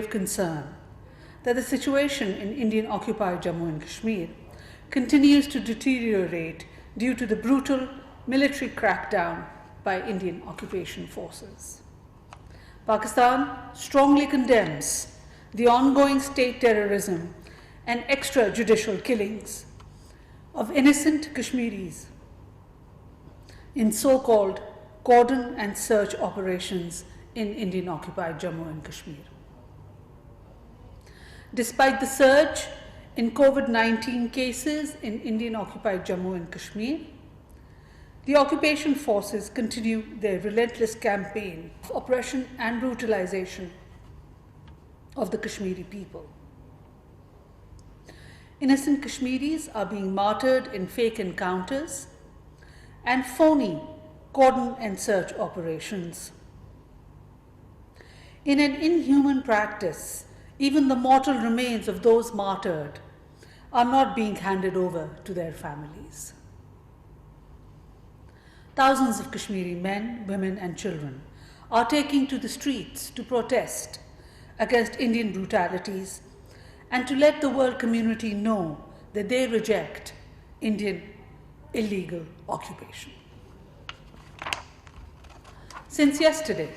of concern that the situation in Indian-occupied Jammu and Kashmir continues to deteriorate due to the brutal military crackdown by Indian occupation forces. Pakistan strongly condemns the ongoing state terrorism and extrajudicial killings of innocent Kashmiris in so-called cordon and search operations in Indian-occupied Jammu and Kashmir. Despite the surge in COVID-19 cases in Indian-occupied Jammu and Kashmir, the occupation forces continue their relentless campaign of oppression and brutalization of the Kashmiri people. Innocent Kashmiris are being martyred in fake encounters and phony cordon and search operations. In an inhuman practice, even the mortal remains of those martyred are not being handed over to their families. Thousands of Kashmiri men, women, and children are taking to the streets to protest against Indian brutalities and to let the world community know that they reject Indian illegal occupation. Since yesterday,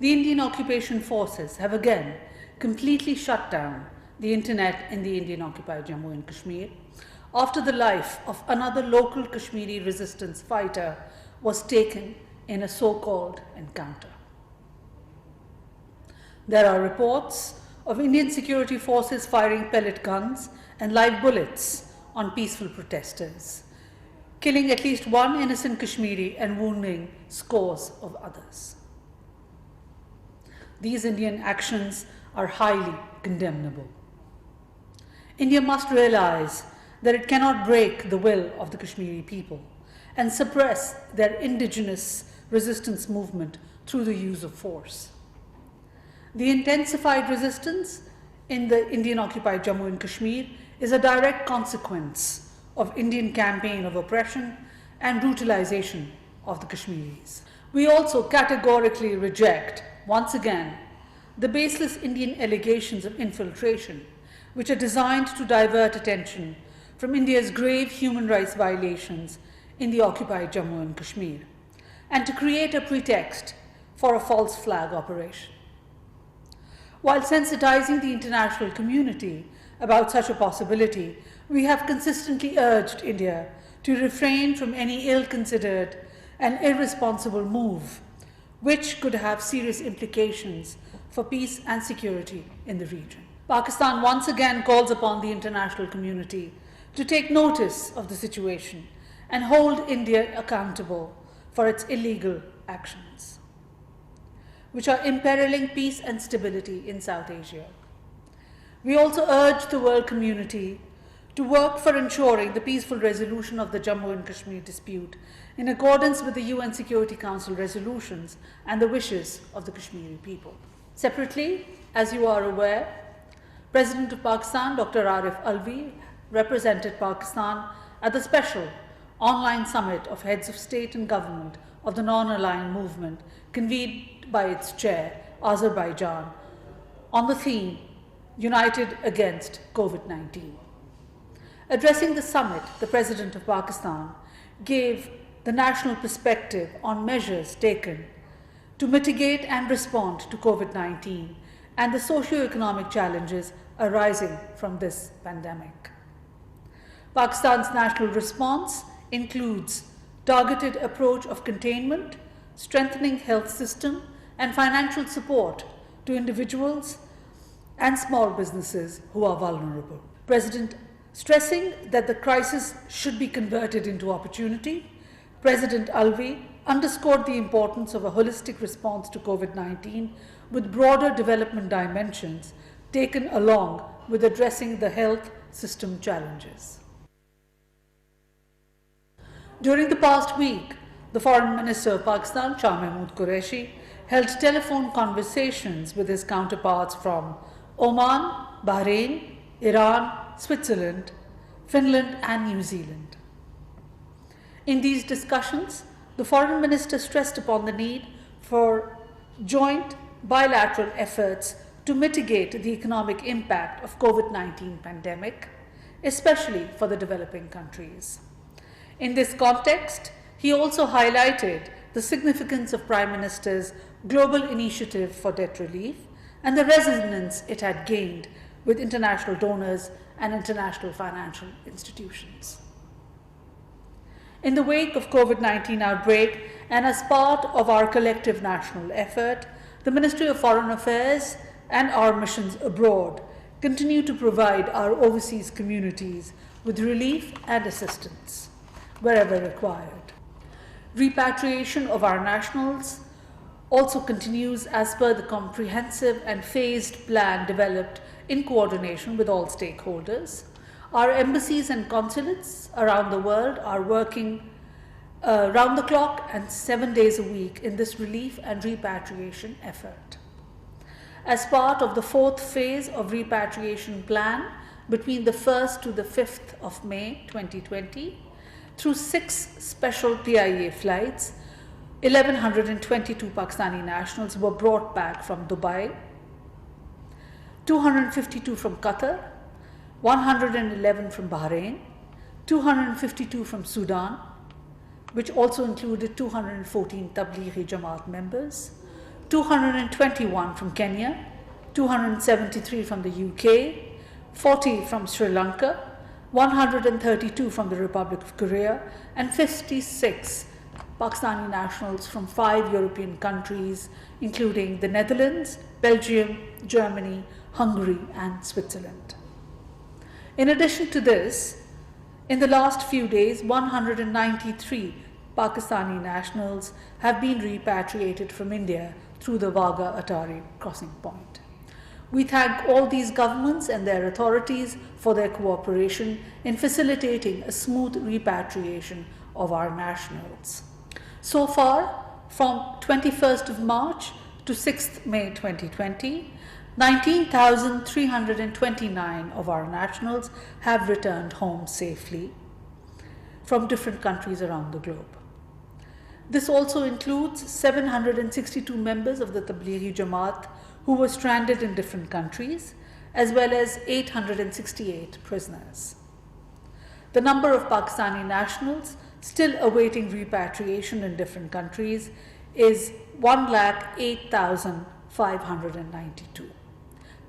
the Indian occupation forces have again completely shut down the internet in the Indian-occupied Jammu and Kashmir after the life of another local Kashmiri resistance fighter was taken in a so-called encounter. There are reports of Indian security forces firing pellet guns and live bullets on peaceful protesters, killing at least one innocent Kashmiri and wounding scores of others. These Indian actions are highly condemnable. India must realize that it cannot break the will of the Kashmiri people and suppress their indigenous resistance movement through the use of force. The intensified resistance in the Indian-occupied Jammu and Kashmir is a direct consequence of Indian campaign of oppression and brutalization of the Kashmiris. We also categorically reject, once again, the baseless Indian allegations of infiltration, which are designed to divert attention from India's grave human rights violations in the occupied Jammu and Kashmir, and to create a pretext for a false flag operation. While sensitizing the international community about such a possibility, we have consistently urged India to refrain from any ill-considered and irresponsible move which could have serious implications for peace and security in the region. Pakistan once again calls upon the international community to take notice of the situation and hold India accountable for its illegal actions, which are imperiling peace and stability in South Asia. We also urge the world community to work for ensuring the peaceful resolution of the Jammu and Kashmir dispute in accordance with the UN Security Council resolutions and the wishes of the Kashmiri people. Separately, as you are aware, President of Pakistan, Dr. Arif Alvi, represented Pakistan at the special online summit of heads of state and government of the non-aligned movement convened by its chair, Azerbaijan, on the theme United Against COVID-19. Addressing the summit, the President of Pakistan gave the national perspective on measures taken to mitigate and respond to COVID-19 and the socio-economic challenges arising from this pandemic. Pakistan's national response includes targeted approach of containment, strengthening health system, and financial support to individuals and small businesses who are vulnerable. President stressing that the crisis should be converted into opportunity, President Alvi underscored the importance of a holistic response to COVID-19 with broader development dimensions taken along with addressing the health system challenges. During the past week, the Foreign Minister of Pakistan, Shah Mahmood Qureshi, held telephone conversations with his counterparts from Oman, Bahrain, Iran, Switzerland, Finland, and New Zealand. In these discussions, the Foreign Minister stressed upon the need for joint bilateral efforts to mitigate the economic impact of COVID-19 pandemic, especially for the developing countries. In this context, he also highlighted the significance of Prime Minister's global initiative for debt relief and the resonance it had gained with international donors and international financial institutions. In the wake of COVID-19 outbreak and as part of our collective national effort, the Ministry of Foreign Affairs and our missions abroad continue to provide our overseas communities with relief and assistance wherever required. Repatriation of our nationals also continues as per the comprehensive and phased plan developed in coordination with all stakeholders. Our embassies and consulates around the world are working round the clock and 7 days a week in this relief and repatriation effort. As part of the fourth phase of repatriation plan between the 1st to the 5th of May 2020, through 6 special PIA flights, 1,122 Pakistani nationals were brought back from Dubai, 252 from Qatar, 111 from Bahrain, 252 from Sudan, which also included 214 Tablighi Jamaat members, 221 from Kenya, 273 from the UK, 40 from Sri Lanka, 132 from the Republic of Korea, and 56 Pakistani nationals from 5 European countries, including the Netherlands, Belgium, Germany, Hungary, and Switzerland. In addition to this, in the last few days, 193 Pakistani nationals have been repatriated from India through the Wagah-Atari crossing point. We thank all these governments and their authorities for their cooperation in facilitating a smooth repatriation of our nationals. So far, from 21st of March to 6th May 2020, 19,329 of our nationals have returned home safely from different countries around the globe. This also includes 762 members of the Tablighi Jamaat who were stranded in different countries, as well as 868 prisoners. The number of Pakistani nationals still awaiting repatriation in different countries is 108,592.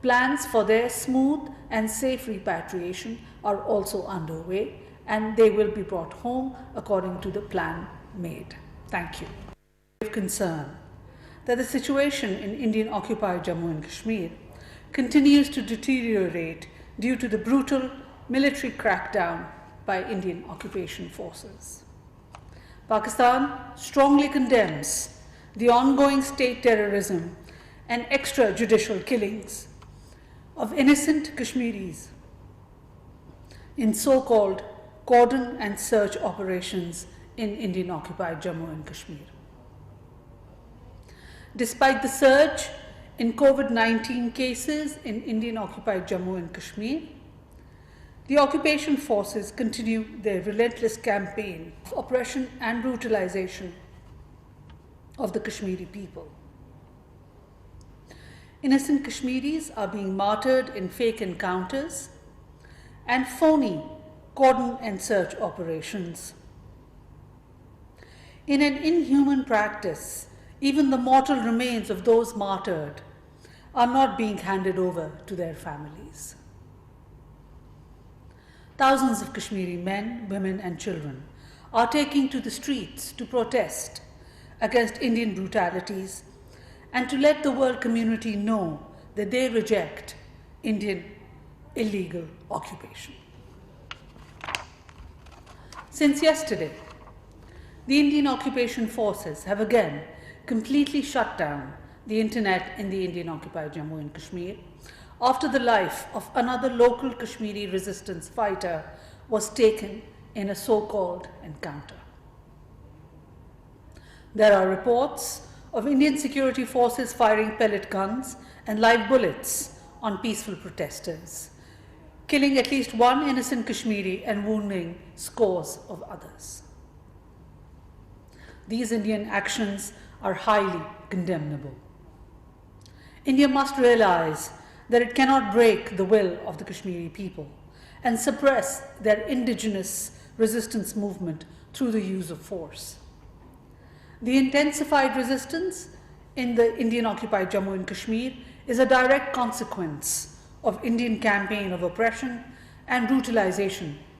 Plans for their smooth and safe repatriation are also underway, and they will be brought home according to the plan made. Thank you. Of concern that the situation in Indian-occupied Jammu and Kashmir continues to deteriorate due to the brutal military crackdown by Indian occupation forces. Pakistan strongly condemns the ongoing state terrorism and extrajudicial killings of innocent Kashmiris in so-called cordon and search operations in Indian-occupied Jammu and Kashmir. Despite the surge in COVID-19 cases in Indian-occupied Jammu and Kashmir, the occupation forces continue their relentless campaign of oppression and brutalization of the Kashmiri people. Innocent Kashmiris are being martyred in fake encounters and phony cordon and search operations. In an inhuman practice, even the mortal remains of those martyred are not being handed over to their families. Thousands of Kashmiri men, women, and children are taking to the streets to protest against Indian brutalities and to let the world community know that they reject Indian illegal occupation. Since yesterday, the Indian occupation forces have again completely shut down the internet in the Indian-occupied Jammu and Kashmir after the life of another local Kashmiri resistance fighter was taken in a so-called encounter. There are reports of Indian security forces firing pellet guns and live bullets on peaceful protesters, killing at least one innocent Kashmiri and wounding scores of others. These Indian actions are highly condemnable. India must realize that it cannot break the will of the Kashmiri people and suppress their indigenous resistance movement through the use of force. The intensified resistance in the Indian-occupied Jammu and Kashmir is a direct consequence of Indian campaign of oppression and brutalization